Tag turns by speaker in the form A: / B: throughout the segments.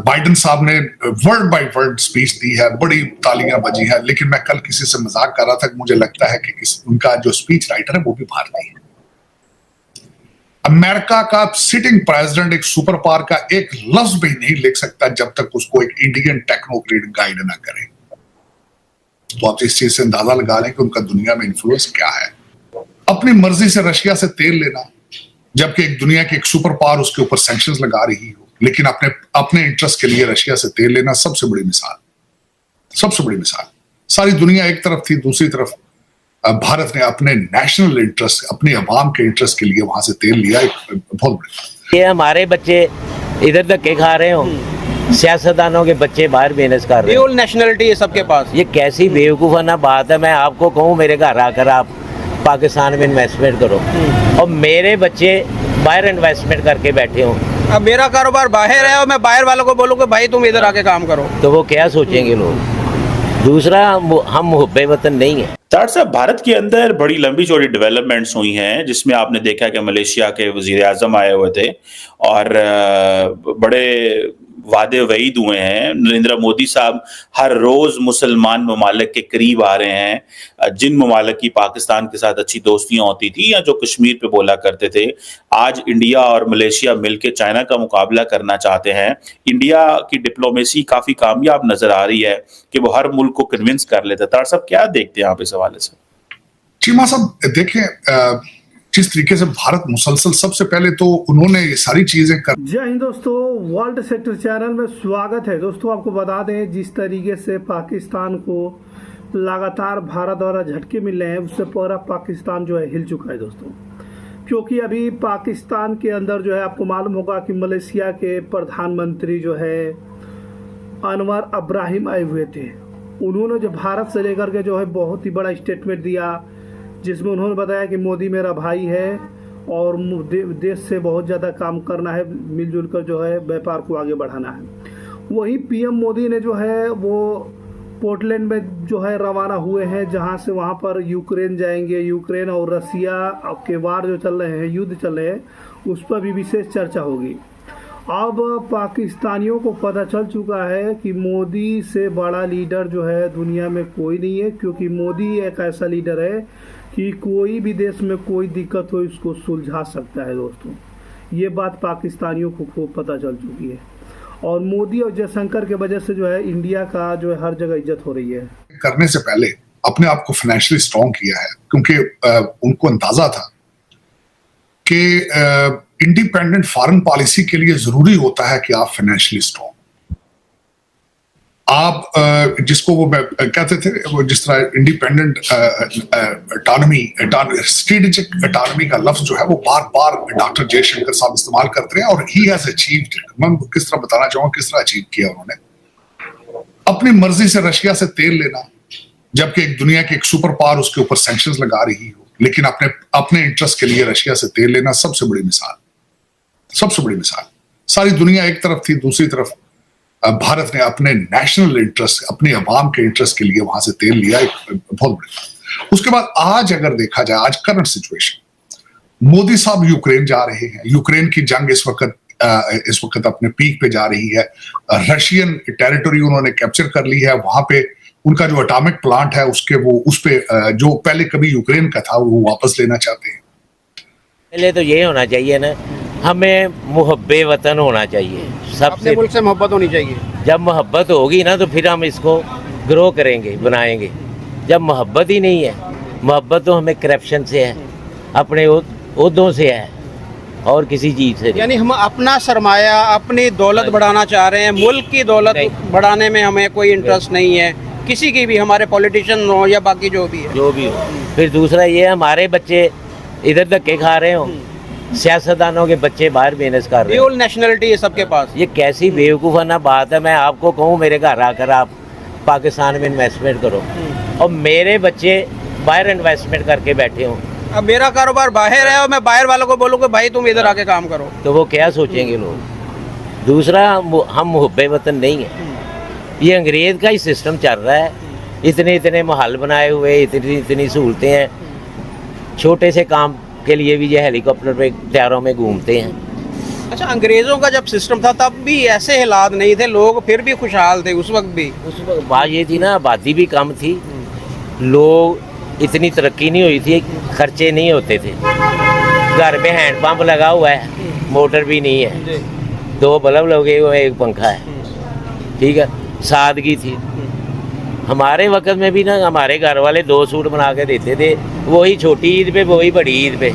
A: Biden साहब ने word by word speech दी है, बड़ी तालियां बजी है, लेकिन मैं कल किसी से मजाक कर रहा था कि मुझे लगता है कि उनका जो स्पीच राइटर है वो भी भारतीय है। अमेरिका का सिटिंग प्रेसिडेंट एक सुपर पावर का एक लफ्ज भी नहीं लिख सकता जब तक उसको एक इंडियन टेक्नोक्रेट गाइड ना करे। तो आप इस चीज से अंदाजा लगा लें कि उनका दुनिया में इन्फ्लुएंस क्या है। अपनी मर्जी से रशिया से तेल लेना, जबकि एक दुनिया की एक सुपर पावर उसके ऊपर सैंक्शंस लगा रही हो, लेकिन अपने इंटरेस्ट के लिए रशिया से तेल लेना सबसे बड़ी मिसाल, सबसे बड़ी मिसाल। सारी दुनिया एक तरफ थी, दूसरी तरफ भारत ने अपने नेशनल इंटरेस्ट, अपने अवाम के इंटरेस्ट के लिए वहां से तेल लिया। एक बहुत बड़ी,
B: ये हमारे बच्चे इधर धक्के खा रहे हो, सियासतदानों के बच्चे बाहर बिजनेस कर रहे हैं,
C: ड्यूल नेशनलिटी है सबके पास।
B: ये कैसी बेवकूफ़ाना बात है। मैं आपको कहूँ मेरे घर आकर आप पाकिस्तान में इन्वेस्टमेंट करो और मेरे बच्चे बाहर इन्वेस्टमेंट करके बैठे हों।
C: अब मेरा कारोबार बाहर है और मैं बाहर वालों को बोलूँ कि भाई तुम इधर आके काम करो,
B: तो वो क्या सोचेंगे लोग। दूसरा, हम मुहब्बे वतन नहीं है।
D: तार साहब, भारत के अंदर बड़ी लंबी चौड़ी डेवलपमेंट्स हुई हैं, जिसमें आपने देखा कि मलेशिया के वजीर आजम आए हुए थे और बड़े वादे वईद हुए हैं। नरेंद्र मोदी साहब हर रोज मुसलमान ममालिक के करीब आ रहे हैं। जिन ममालिक की पाकिस्तान के साथ अच्छी दोस्तियां होती थी या जो कश्मीर पे बोला करते थे, आज इंडिया और मलेशिया मिलकर चाइना का मुकाबला करना चाहते हैं। इंडिया की डिप्लोमेसी काफी कामयाब नजर आ रही है कि वो हर मुल्क को कन्विंस कर लेता है। तार साहब, क्या देखते हैं आप इस हवाले से?
A: चीमा साहब, देखें जिस तरीके से भारत मुसलसल, सबसे पहले तो उन्होंने ये सारी चीजें कर।
E: जय हिंद दोस्तों, वर्ल्ड सेक्टर चैनल में स्वागत है। दोस्तों, आपको बता दें जिस तरीके से पाकिस्तान को लगातार भारत द्वारा झटके मिल रहे हैं, उससे पूरा पाकिस्तान जो है हिल चुका है दोस्तों। क्योंकि अभी पाकिस्तान के अंदर जो है आपको मालूम होगा कि मलेशिया के प्रधानमंत्री जो है अनवर इब्राहिम आए हुए थे। उन्होंने जो भारत से लेकर के जो है बहुत ही बड़ा स्टेटमेंट दिया, जिसमें उन्होंने बताया कि मोदी मेरा भाई है और देश से बहुत ज़्यादा काम करना है, मिलजुल कर जो है व्यापार को आगे बढ़ाना है। वहीं पीएम मोदी ने जो है वो पोर्टलैंड में जो है रवाना हुए हैं, जहां से वहां पर यूक्रेन जाएंगे। यूक्रेन और रसिया के वार जो चल रहे हैं, युद्ध चल रहे हैं, उस पर भी विशेष चर्चा होगी। अब पाकिस्तानियों को पता चल चुका है कि मोदी से बड़ा लीडर जो है दुनिया में कोई नहीं है, क्योंकि मोदी एक ऐसा लीडर है कि कोई भी देश में कोई दिक्कत हो इसको सुलझा सकता है दोस्तों। ये बात पाकिस्तानियों को खूब पता चल चुकी है और मोदी और जयशंकर के वजह से जो है इंडिया का जो है हर जगह इज्जत हो रही है।
A: करने से पहले अपने आप को फाइनेंशियली स्ट्रॉन्ग किया है, क्योंकि उनको अंदाजा था कि इंडिपेंडेंट फॉरेन पॉलिसी के लिए जरूरी होता है कि आप फाइनेंशियली स्ट्रॉन्ग, आप जिसको वो कहते थे, वो जिस तरह इंडिपेंडेंट ऑटोनॉमी, स्ट्रेटेजिक ऑटोनॉमी का लफ्ज जो है वो बार बार डॉक्टर जयशंकर साहब इस्तेमाल करते हैं और ही हैज अचीव्ड। मैं किस तरह बताना चाहूंगा किस तरह अचीव किया उन्होंने। अपनी मर्जी से रशिया से तेल लेना, जबकि एक दुनिया की एक सुपर पावर उसके ऊपर सैंक्शंस लगा रही हो, लेकिन अपने इंटरेस्ट के लिए रशिया से तेल लेना सबसे बड़ी मिसाल, सबसे बड़ी मिसाल। सारी दुनिया एक तरफ थी, दूसरी तरफ भारत ने अपने नेशनल इंटरेस्ट, अपने अवाम के इंटरेस्ट के लिए वहां से तेल लिया। एक बहुत बड़ी। उसके बाद आज अगर देखा जाए, आज करंट सिचुएशन, मोदी साहब यूक्रेन जा रहे हैं। यूक्रेन की जंग इस वक्त अपने पीक पे जा रही है। रशियन टेरिटरी उन्होंने कैप्चर कर ली है। वहां पे उनका जो एटॉमिक प्लांट है उसके उस पे जो पहले कभी यूक्रेन का था वो वापस लेना चाहते हैं।
B: पहले तो ये होना चाहिए ना, हमें मुहब्बे वतन होना चाहिए। सबसे
C: मुल्क से मोहब्बत होनी चाहिए।
B: जब मोहब्बत होगी ना तो फिर हम इसको ग्रो करेंगे, बनाएंगे। जब मोहब्बत ही नहीं है, मोहब्बत तो हमें करप्शन से है, अपने ओहदों से है और किसी चीज़ से नहीं।
C: यानी हम अपना सरमाया, अपनी दौलत बढ़ाना चाह रहे हैं। मुल्क की दौलत बढ़ाने में हमें कोई इंटरेस्ट नहीं है, किसी की भी, हमारे पॉलिटिशियन हो या बाकी जो भी है,
B: जो भी हो। फिर दूसरा ये हमारे बच्चे इधर धक्के खा रहे हो, सियासतदानों के बच्चे बाहर बिजनेस कर रहे हैं,
C: ड्यूल नेशनलिटी है सबके पास।
B: ये कैसी बेवकूफ़ाना बात है। मैं आपको कहूँ मेरे घर आकर आप पाकिस्तान में इन्वेस्टमेंट करो और मेरे बच्चे बाहर इन्वेस्टमेंट करके बैठे हों।
C: अब मेरा कारोबार बाहर है और मैं बाहर वालों को बोलूँ कि भाई तुम इधर आके काम करो,
B: तो वो क्या सोचेंगे लोग। दूसरा, हम मुहब्बे वतन नहीं है। ये अंग्रेज़ का ही सिस्टम चल रहा है। इतने इतने महल बनाए हुए, इतनी इतनी सहूलतें हैं। छोटे से काम के लिए भी ये हेलीकॉप्टर पे, तैयारों में घूमते हैं।
C: अच्छा, अंग्रेजों का जब सिस्टम था तब भी ऐसे हालात नहीं थे, लोग फिर भी खुशहाल थे उस वक्त भी।
B: उस वक्त बात ये थी ना, आबादी भी कम थी, लोग इतनी तरक्की नहीं हुई थी, खर्चे नहीं होते थे, घर में हैंडपम्प लगा हुआ है, मोटर भी नहीं है, 2 बल्ब लगे हुए, 1 पंखा है, ठीक है, सादगी थी। हमारे वक्त में भी ना हमारे घर वाले 2 सूट बना के देते थे, वही छोटी ईद पे वही बड़ी ईद पे।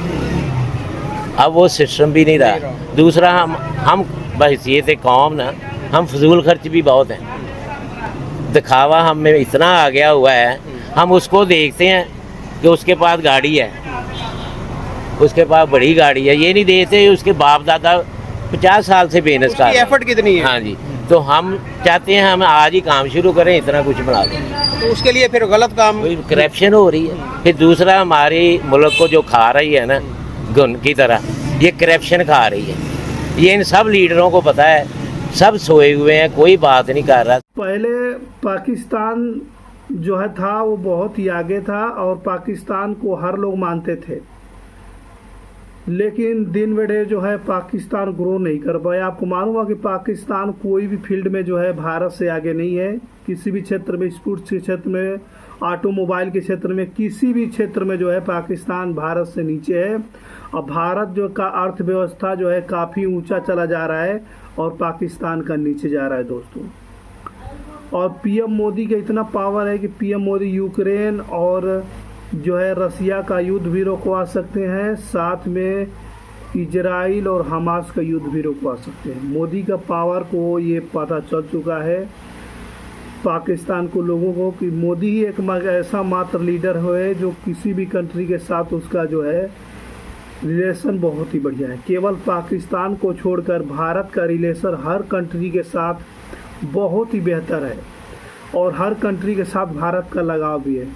B: अब वो सिस्टम भी नहीं रहा। दूसरा हम बहसीयत कौम ना, हम फजूल खर्च भी बहुत हैं, दिखावा हम में इतना आ गया हुआ है, हम उसको देखते हैं कि उसके पास गाड़ी है, उसके पास बड़ी गाड़ी है, ये नहीं देखते उसके बाप दादा 50 साल से बेनस्कार
C: उसकी एफर्ट कितनी है।
B: हाँ जी, तो हम चाहते हैं हम आज ही काम शुरू करें, इतना कुछ बना दें,
C: तो उसके लिए फिर गलत काम।
B: करप्शन हो रही है। फिर दूसरा हमारे मुल्क को जो खा रही है ना घुन की तरह, ये करप्शन खा रही है। ये इन सब लीडरों को पता है, सब सोए हुए हैं, कोई बात नहीं कर रहा।
E: पहले पाकिस्तान जो है था वो बहुत ही आगे था और पाकिस्तान को हर लोग मानते थे, लेकिन दिन ब डे जो है पाकिस्तान ग्रो नहीं कर पाया। आपको मालूम है कि पाकिस्तान कोई भी फील्ड में जो है भारत से आगे नहीं है, किसी भी क्षेत्र में, स्पोर्ट्स के क्षेत्र में, ऑटोमोबाइल के क्षेत्र में, किसी भी क्षेत्र में जो है पाकिस्तान भारत से नीचे है। और भारत जो का अर्थव्यवस्था जो है काफ़ी ऊंचा चला जा रहा है और पाकिस्तान का नीचे जा रहा है दोस्तों। और पीएम मोदी का इतना पावर है कि पीएम मोदी यूक्रेन और जो है रसिया का युद्ध भी रोकवा सकते हैं, साथ में इजराइल और हमास का युद्ध भी रोकवा सकते हैं। मोदी का पावर को ये पता चल चुका है पाकिस्तान को, लोगों को, कि मोदी ही एक ऐसा मात्र लीडर है जो किसी भी कंट्री के साथ उसका जो है रिलेशन बहुत ही बढ़िया है। केवल पाकिस्तान को छोड़कर भारत का रिलेशन हर कंट्री के साथ बहुत ही बेहतर है और हर कंट्री के साथ भारत का लगाव भी है।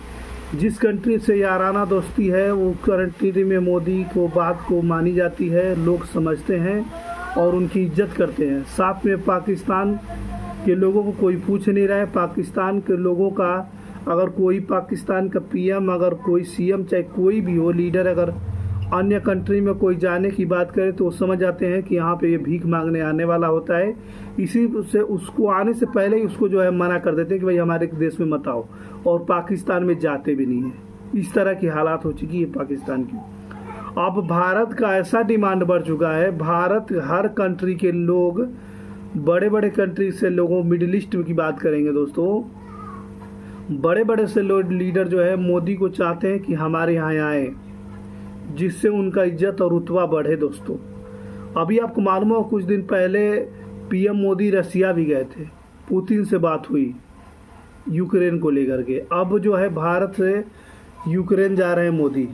E: जिस कंट्री से याराना दोस्ती है वो कंट्री में मोदी को बात को मानी जाती है, लोग समझते हैं और उनकी इज्जत करते हैं। साथ में पाकिस्तान के लोगों को कोई पूछ नहीं रहा है। पाकिस्तान के लोगों का अगर कोई पाकिस्तान का पीएम, अगर कोई सीएम, चाहे कोई भी हो लीडर, अगर अन्य कंट्री में कोई जाने की बात करे तो वो समझ जाते हैं कि यहाँ पे ये भीख मांगने आने वाला होता है, इसी से उसको आने से पहले ही उसको जो है मना कर देते हैं कि भाई हमारे देश में मत आओ, और पाकिस्तान में जाते भी नहीं है। इस तरह की हालात हो चुकी है पाकिस्तान की। अब भारत का ऐसा डिमांड बढ़ चुका है, भारत हर कंट्री के लोग, बड़े बड़े कंट्री से लोगों, मिडिल ईस्ट की बात करेंगे दोस्तों, बड़े बड़े से लोग लीडर जो है मोदी को चाहते हैं कि हमारे यहाँ आए, जिससे उनका इज्जत और रुतबा बढ़े दोस्तों। अभी आपको मालूम हो कुछ दिन पहले पीएम मोदी रसिया भी गए थे, पुतिन से बात हुई यूक्रेन को लेकर के। अब जो है भारत से यूक्रेन जा रहे हैं मोदी।